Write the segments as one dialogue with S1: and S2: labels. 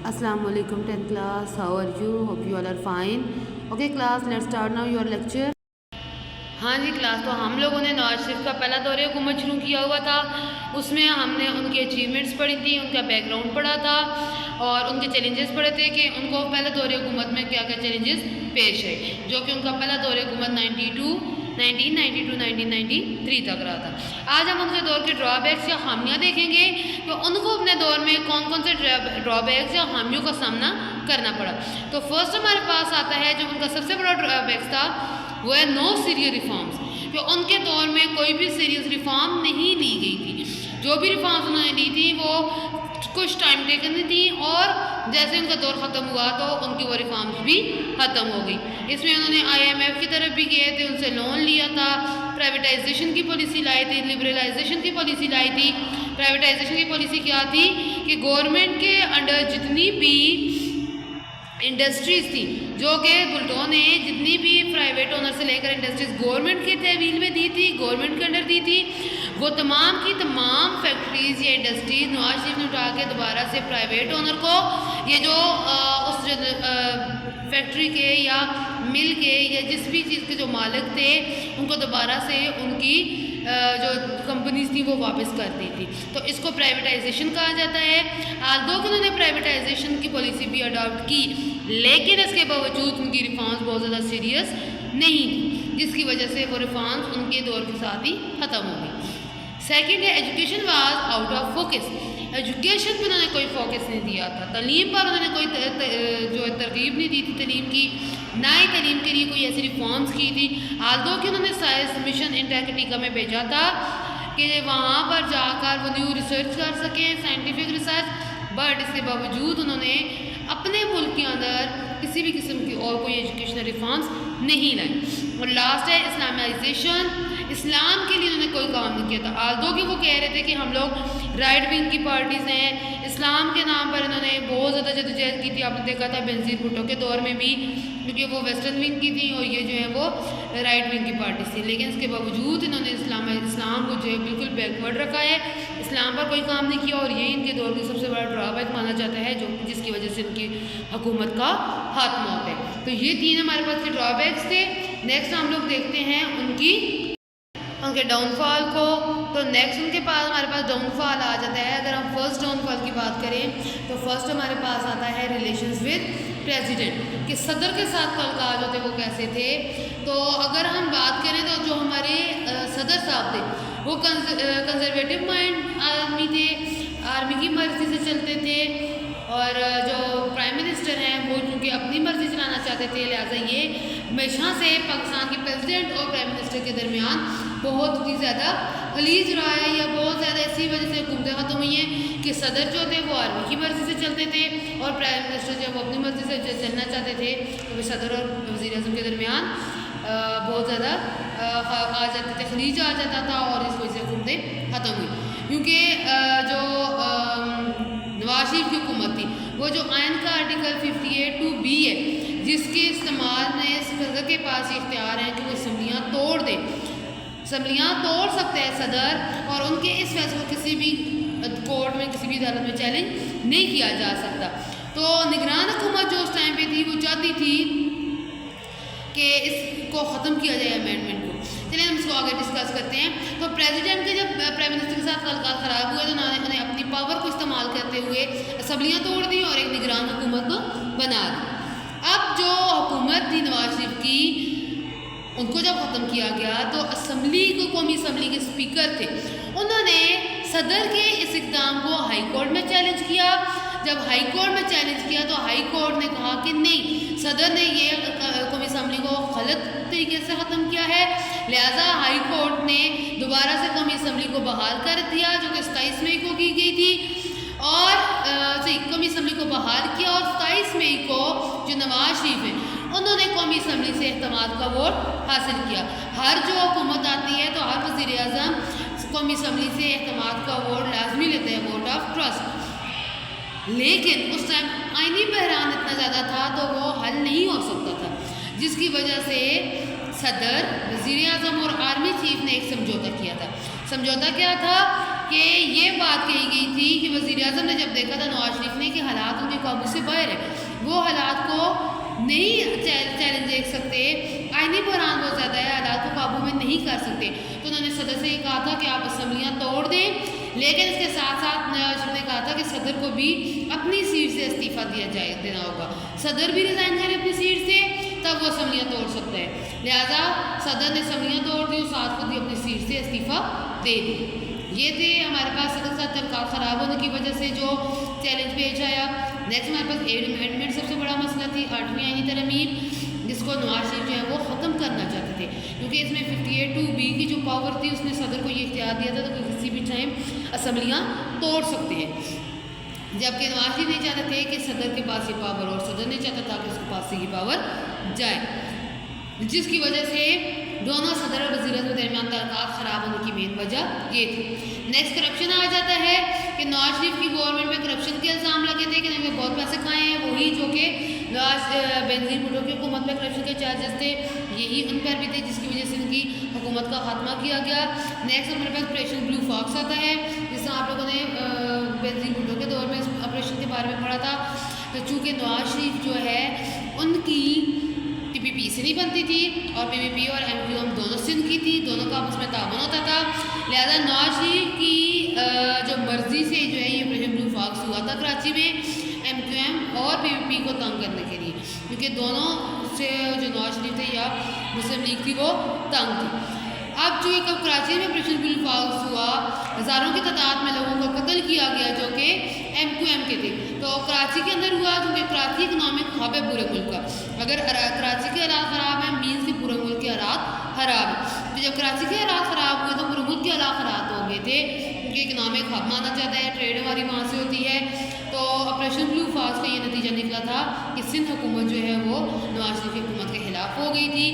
S1: Assalamu alaikum 10th class. How are you? Hope you all are fine. Okay class, let's start now your lecture.
S2: ہاں جی class, تو ہم لوگوں نے نواز شریف کا پہلا دور حکومت شروع کیا ہوا تھا. اس میں ہم نے ان کی اچیومنٹس پڑھی تھی، ان کا بیک گراؤنڈ پڑھا تھا اور ان کے چیلنجز پڑھے تھے کہ ان کو پہلے دور حکومت میں کیا کیا چیلنجز پیش ہے، جو کہ ان کا پہلا دور حکومت 1993 تک رہا تھا. آج ہم ان کے دور کے ڈرا بیکس یا خامیاں دیکھیں گے کہ ان کو اپنے دور میں کون کون سے ڈرا بیکس یا خامیوں کا سامنا کرنا پڑا. تو فرسٹ ہمارے پاس آتا ہے جو ان کا سب سے بڑا ڈرا بیکس تھا، وہ ہے نو سیریس ریفارمز. کہ ان کے دور میں کوئی بھی سیریس ریفارم نہیں لی گئی تھی. جو بھی ریفارمز انہوں نے لی تھی وہ کچھ ٹائم ٹیکن تھی، اور جیسے ان کا دور ختم ہوا تو ان کی وہ ریفارمز بھی ختم ہو گئی. اس میں انہوں نے IMF کی طرف بھی گئے تھے، ان سے لون لیا تھا، پرائیویٹائزیشن کی پالیسی لائی تھی، لبرلائزیشن کی پالیسی لائی تھی. پرائیویٹائزیشن کی پالیسی کیا تھی کہ گورنمنٹ کے انڈر جتنی بھی انڈسٹریز تھی، جو کہ بلٹو نے جتنی بھی پرائیویٹ اونر سے لے کر انڈسٹریز گورنمنٹ کے تحویل میں دی تھی، گورنمنٹ کے انڈر دی تھی، وہ تمام کی تمام فیکٹریز یا انڈسٹریز نواز شریف نے اٹھا کے دوبارہ سے پرائیویٹ اونر کو، یہ جو اس فیکٹری کے یا مل کے یا جس بھی چیز کے جو مالک تھے، ان کو دوبارہ سے ان کی جو کمپنیز تھیں وہ واپس کر دی تھی. تو اس کو پرائیویٹائزیشن کہا جاتا ہے. دو کہ انہوں نے پرائیویٹائزیشن کی پالیسی بھی اڈاپٹ کی، لیکن اس کے باوجود ان کی ریفارمز بہت زیادہ سیریس نہیں تھی، جس کی وجہ سے وہ ریفارمز ان کے دور کے ساتھ ہی ختم ہو گئی. سیکنڈ ہے education was out of focus. Education پہ انہوں نے کوئی فوکس نہیں دیا تھا، تعلیم پر انہوں نے کوئی جو ترغیب نہیں دی تھی تعلیم کی، نہ ہی تعلیم کے لیے کوئی ایسی ریفارمز کی تھی. آلدو کہ انہوں نے سائنس مشن انٹیکٹیکا میں بھیجا تھا کہ وہاں پر جا کر وہ نیو ریسرچ کر سکیں، سائنٹیفک ریسرچ، بٹ اس کے باوجود انہوں نے اپنے ملک کے اندر کسی بھی قسم کی اور کوئی ایجوکیشنل ریفارمز نہیں لائی. اور لاسٹ ہے اسلامائزیشن. اسلام کے لیے انہوں نے کوئی کام نہیں کیا تھا. آلدو کہ وہ کہہ رہے تھے کہ ہم لوگ رائٹ ونگ کی پارٹیز ہیں، اسلام کے نام پر انہوں نے بہت زیادہ جدوجہد کی تھی. آپ نے دیکھا تھا بینظیر بھٹو کے دور میں بھی، کیونکہ وہ ویسٹرن ونگ کی تھیں اور یہ جو ہے وہ رائٹ ونگ کی پارٹیز تھی. لیکن اس کے باوجود انہوں نے اسلام کو جو ہے بالکل بیکورڈ رکھا ہے، اسلام پر کوئی کام نہیں کیا، اور یہ ان کے دور کی سب سے بڑا ڈرا بیک مانا جاتا ہے، جس کی وجہ سے ان کی حکومت کا خاتمہ ہوتا ہے. تو یہ تین ہمارے پاس کے ڈرا بیکس تھے. نیکسٹ ہم لوگ دیکھتے ہیں ان کے ڈاؤن فال کو. تو نیکسٹ ان کے پاس ہمارے پاس ڈاؤن فال آ جاتا ہے. اگر ہم فرسٹ ڈاؤن فال کی بات کریں تو فرسٹ ہمارے پاس آتا ہے ریلیشنز ود پریزیڈنٹ، کہ صدر کے ساتھ تعلقات ہوتے وہ کیسے تھے. تو اگر ہم بات کریں تو جو ہمارے صدر صاحب تھے وہ کنزرویٹو مائنڈ آدمی تھے، آرمی کی مرضی سے چلتے تھے، اور جو پرائم منسٹر ہیں وہ چونکہ اپنی مرضی چلانا چاہتے تھے، لہٰذا یہ ہمیشہ سے پاکستان کے پریزیڈنٹ اور پرائم منسٹر کے درمیان بہت ہی زیادہ خلیج رہا ہے، یا بہت زیادہ اسی وجہ سے حکومتیں ختم ہوئی ہیں کہ صدر جو تھے وہ آرمی کی مرضی سے چلتے تھے، اور پرائم منسٹر جو وہ اپنی مرضی سے چلنا چاہتے تھے. تو صدر اور وزیر اعظم کے درمیان بہت زیادہ آ جاتے تھے، خلیج آ جاتا تھا، اور اس وجہ سے حکومتیں ختم ہوئی. کیونکہ جو نواز شریف کی حکومت تھی، وہ جو آئین کا آرٹیکل 58(2)(b) ہے، جس کے استعمال میں صدر کے پاس یہ اختیار ہے کہ وہ اسمبلیاں توڑ دے. اسمبلیاں توڑ سکتا ہے صدر، اور ان کے اس فیصلے کو کسی بھی کورٹ میں کسی بھی عدالت میں چیلنج نہیں کیا جا سکتا. تو نگران حکومت جو اس ٹائم پہ تھی وہ چاہتی تھی کہ اس کو ختم کیا جائے امینڈمنٹ کو. چلیے ہم اس کو آگے ڈسکس کرتے ہیں. تو پریزیڈنٹ کے جب پرائم منسٹر کے ساتھ تعلقات خراب ہوئے تو انہوں نے اپنی پاور کو استعمال کرتے ہوئے اسمبلیاں توڑ دی اور ایک نگران حکومت کو بنا دی. اب جو حکومت تھی نواز شریف کی، ان کو جب ختم کیا گیا تو اسمبلی کو، قومی اسمبلی کے اسپیکر تھے، انہوں نے صدر کے اس اقدام کو ہائی کورٹ میں چیلنج کیا. جب ہائی کورٹ میں چیلنج کیا تو ہائی کورٹ نے کہا کہ نہیں، صدر نے یہ قومی اسمبلی کو غلط طریقے سے ختم کیا ہے، لہٰذا ہائی کورٹ نے دوبارہ سے قومی اسمبلی کو بحال کر دیا، جو کہ 27 مئی کو کی گئی تھی، اور قومی اسمبلی کو بحال کیا. اور 27 مئی کو جو نواز شریف ہیں انہوں نے قومی اسمبلی سے اعتماد کا ووٹ حاصل کیا. ہر جو حکومت آتی ہے تو ہر وزیر اعظم قومی اسمبلی سے اعتماد کا ووٹ لازمی لیتے ہیں، ووٹ آف ٹرسٹ. لیکن اس ٹائم آئینی بحران اتنا زیادہ تھا تو وہ حل نہیں ہو سکتا تھا، جس کی وجہ سے صدر، وزیر اعظم اور آرمی چیف نے ایک سمجھوتا کیا تھا. سمجھوتا کیا تھا کہ یہ بات کہی گئی تھی کہ وزیر اعظم نے جب دیکھا تھا نواز شریف نے کہ حالات ان کے قابو سے باہر ہے، وہ حالات کو نہیں چیلنج دیکھ سکتے، آئینی بحران بہت زیادہ ہے، حالات کو قابو میں نہیں کر سکتے، تو انہوں نے صدر سے یہ کہا تھا کہ آپ اسمبلیاں توڑ دیں، لیکن اس کے ساتھ ساتھ نواز شریف نے کہا تھا کہ صدر کو بھی اپنی سیٹ سے استعفیٰ دینا ہوگا، صدر بھی ریزائن کرے اپنی سیٹ سے تب وہ اسمبلیاں توڑ سکتا ہے، لہٰذا صدر نے اسمبلیاں توڑ دی اور ساتھ خود ہی اپنی سیٹ سے استعفیٰ دے دی۔ یہ تھے ہمارے پاس صدر کے ساتھ تعلقات خراب ہونے کی وجہ سے جو چیلنج پیش آیا۔ نیکسٹ ہمارے پاس ایمنڈمنٹ سب سے بڑا مسئلہ تھی، 8ویں آئینی ترمیم، جس کو نواز شریف جو ہے وہ ختم کرنا چاہتے تھے، کیونکہ اس میں 58(2)(b) کی جو پاور تھی اس نے صدر کو یہ اختیار دیا تھا تو کسی بھی ٹائم اسمبلیاں توڑ سکتے ہیں، جبکہ نواز شریف نہیں چاہتے تھے کہ صدر کے پاس یہ پاور، اور صدر نہیں چاہتا تھا کہ اس کے پاس سے یہ پاور جائے، جس کی وجہ سے دونوں صدر اور وزیر اعظم کے درمیان تعلقات خراب ہونے کی مین وجہ یہ تھی۔ نیکسٹ کرپشن آ جاتا ہے کہ نواز شریف کی گورنمنٹ میں کرپشن کے الزام لگے تھے کہ انہوں نے بہت پیسے کھائے ہیں، وہی جو کہ بینظیر بھٹو کی حکومت میں کرپشن کے چارجز تھے یہی ان پر بھی تھے، جس کی وجہ سے ان کی حکومت کا خاتمہ کیا گیا۔ نیکسٹ ہمارے پاس آپریشن بلو فاکس آتا ہے، جس طرح آپ لوگوں نے بینظیر بھٹو کے دور میں اس آپریشن کے بارے میں پڑھا تھا، تو چونکہ نواز شریف جو ہے ان کی PPP سے نہیں بنتی تھی اور PPP اور MQM دونوں سے ان کی تھی، دونوں کا آپس میں تعاون ہوتا تھا، لہذا نواز شریف کی جو مرضی سے جو ہے یہ آپریشن بلو فاکس ہوا تھا کراچی میں MQM اور PPP کو تنگ کرنے کے لیے، کیونکہ دونوں سے جو نواز شریف تھے یا مسلم لیگ تھی وہ تنگ تھی۔ اب جو کب کراچی میں آپریشن بلو فاکس ہوا، ہزاروں کی تعداد میں لوگوں کا قتل کیا گیا جو کہ MQM کے تھے، تو کراچی کے اندر ہوا کیونکہ کراچی اکنامک ہب ہے پورے ملک کا، اگر کراچی کے حالات خراب ہیں مینس کہ پورے ملک کے حالات خراب ہیں، تو جب کراچی کے حالات خراب ہوئے تو پورے ملک کے حالات خراب ہو گئے تھے، کیونکہ اکنامک ہب مانا جاتا ہے، ٹریڈ ہماری وہاں سے ہوتی ہے، تو آپریشن بلو فاکس کا یہ نتیجہ نکلا تھا کہ سندھ حکومت جو ہے وہ نواز شریف کی حکومت کے خلاف ہو گئی تھی،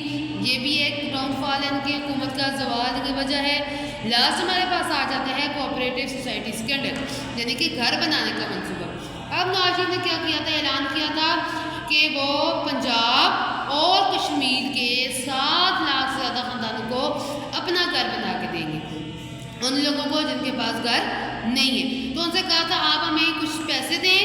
S2: یہ بھی ایک ڈاؤن فال ہے ان کی حکومت کا، زوال کی وجہ ہے۔ لاسٹ ہمارے پاس آ جاتا ہے کوآپریٹو سوسائٹی اسکینڈل، یعنی کہ گھر بنانے کا منصوبہ۔ اب نواز شریف نے کیا کیا تھا، اعلان کیا تھا کہ وہ پنجاب اور کشمیر کے 7 لاکھ سے زیادہ خاندانوں کو اپنا گھر بنا کے دیں گے، ان لوگوں کو جن کے پاس گھر نہیں ہے، تو ان سے کہا تھا آپ ہمیں کچھ پیسے دیں،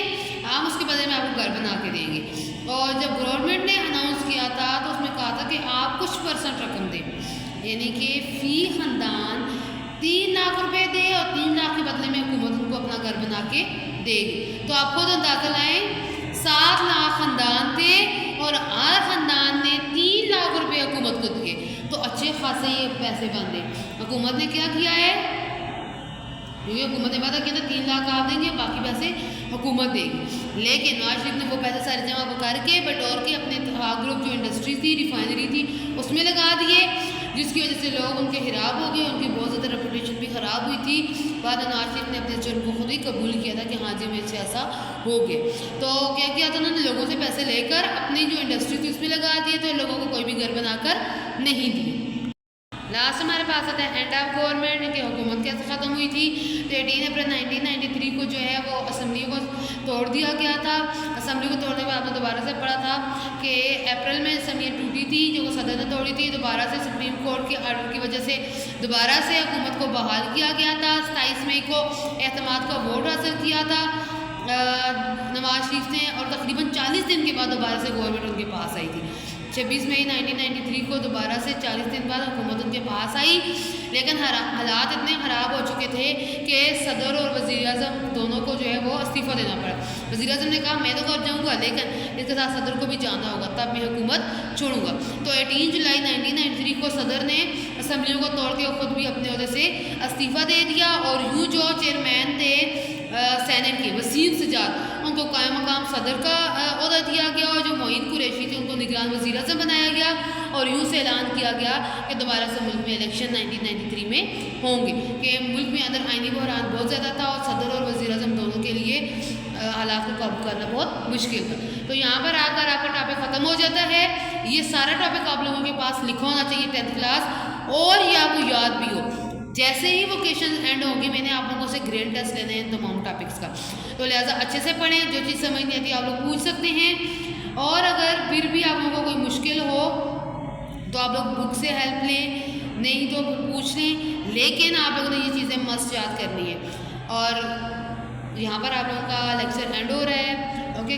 S2: ہم اس کے بدلے میں آپ کو گھر بنا کے دیں گے، اور جب گورنمنٹ نے اناؤنس کیا تھا تو اس میں کہا تھا کہ آپ کچھ % رقم دیں، یعنی کہ فی خاندان 3 لاکھ روپے دے اور 3 لاکھ کے بدلے میں حکومت ان کو اپنا گھر بنا کے دے گی، تو آپ خود اندازہ لائیں 7 لاکھ خاندان تھے اور ہر خاندان نے 3 لاکھ روپے حکومت کو دیے، تو اچھے خاصے یہ پیسے بندے حکومت نے کیا کیا ہے، کیونکہ حکومت نے وعدہ کیا تھا 3 لاکھ آپ دیں گے باقی پیسے حکومت دے گی، لیکن نواز شریف نے وہ پیسے سارے جمع کر کے بٹور کے اپنے اتحاد گروپ جو انڈسٹری تھی ریفائنری تھی اس میں لگا دیے، جس کی وجہ سے لوگ ان کے خراب ہو گئے، ان کی بہت زیادہ ریپوٹیشن بھی خراب ہوئی تھی، بعد نواز شریف نے اپنے جرم کو خود ہی قبول کیا تھا کہ ہاں جی میرے سے ایسا ہو گیا، تو کیا کیا تھا انہوں نے لوگوں سے پیسے لے کر اپنی جو انڈسٹری تھی اس میں لگا دیے، تو لوگوں کو کوئی بھی گھر بنا کر نہیں دیے۔ لاسٹ ہمارے پاس آتا ہے اینڈ آف گورنمنٹ کہ حکومت کیسے ختم ہوئی تھی، تو 18 اپریل 1993 کو جو ہے وہ اسمبلی کو توڑ دیا گیا تھا، اسمبلی کو توڑنے کے بعد آپ نے دوبارہ سے پڑھا تھا کہ اپریل میں اسمبلی ٹوٹی تھی جو کہ صدر نے توڑی تھی، دوبارہ سے سپریم کورٹ کے آرڈر کی وجہ سے دوبارہ سے حکومت کو بحال کیا گیا تھا، 27 مئی کو اعتماد کا ووٹ حاصل کیا تھا نواز شریف نے، اور تقریباً 40 دن کے بعد دوبارہ سے گورنمنٹ ان کے پاس آئی تھی، 26 مئی 1993 کو دوبارہ سے 40 دن بعد حکومت ان کے پاس آئی، لیکن حالات اتنے خراب ہو چکے تھے کہ صدر اور وزیر اعظم دونوں کو جو ہے وہ استعفیٰ دینا پڑا، وزیر اعظم نے کہا میں تو گھر جاؤں گا لیکن اس کے ساتھ صدر کو بھی جانا ہوگا تب میں حکومت چھوڑوں گا، تو 18 جولائی 1993 کو صدر نے اسمبلیوں کو توڑ کے خود بھی اپنے عہدے سے استعفیٰ دے دیا، اور یوں جو چیئرمین تھے سینٹ کے وسیم سجاد ان کو قائم مقام صدر کا عہدہ دیا گیا، اور جو معین قریشی تھے ان کو نگران وزیر اعظم بنایا گیا، اور یوں سے اعلان کیا گیا کہ دوبارہ سے ملک میں الیکشن 1993 میں ہوں گے، کہ ملک میں اندر آئینی بحران بہت زیادہ تھا اور صدر اور وزیر اعظم دونوں کے لیے حالات کو قابو کرنا بہت مشکل تھا، تو یہاں پر آ کر آپ کا ٹاپک ختم ہو جاتا ہے، یہ سارا ٹاپک آپ لوگوں کے پاس لکھا ہونا چاہیے 10th کلاس، اور یہ آپ کو یاد بھی ہو، جیسے ہی ووکیشن اینڈ ہوگی میں نے آپ لوگوں سے گرینڈ ٹیسٹ لینے ہیں تمام ٹاپکس کا، تو لہٰذا اچھے سے پڑھیں، جو چیز سمجھ نہیں آتی آپ لوگ پوچھ سکتے ہیں، اور اگر پھر بھی آپ لوگوں کو کوئی مشکل ہو تو آپ لوگ بک سے ہیلپ لیں، نہیں تو پوچھ لیں، لیکن آپ لوگوں نے یہ چیزیں مست یاد کرنی ہے، اور یہاں پر آپ لوگوں کا لیکچر اینڈ ہو رہا ہے، اوکے۔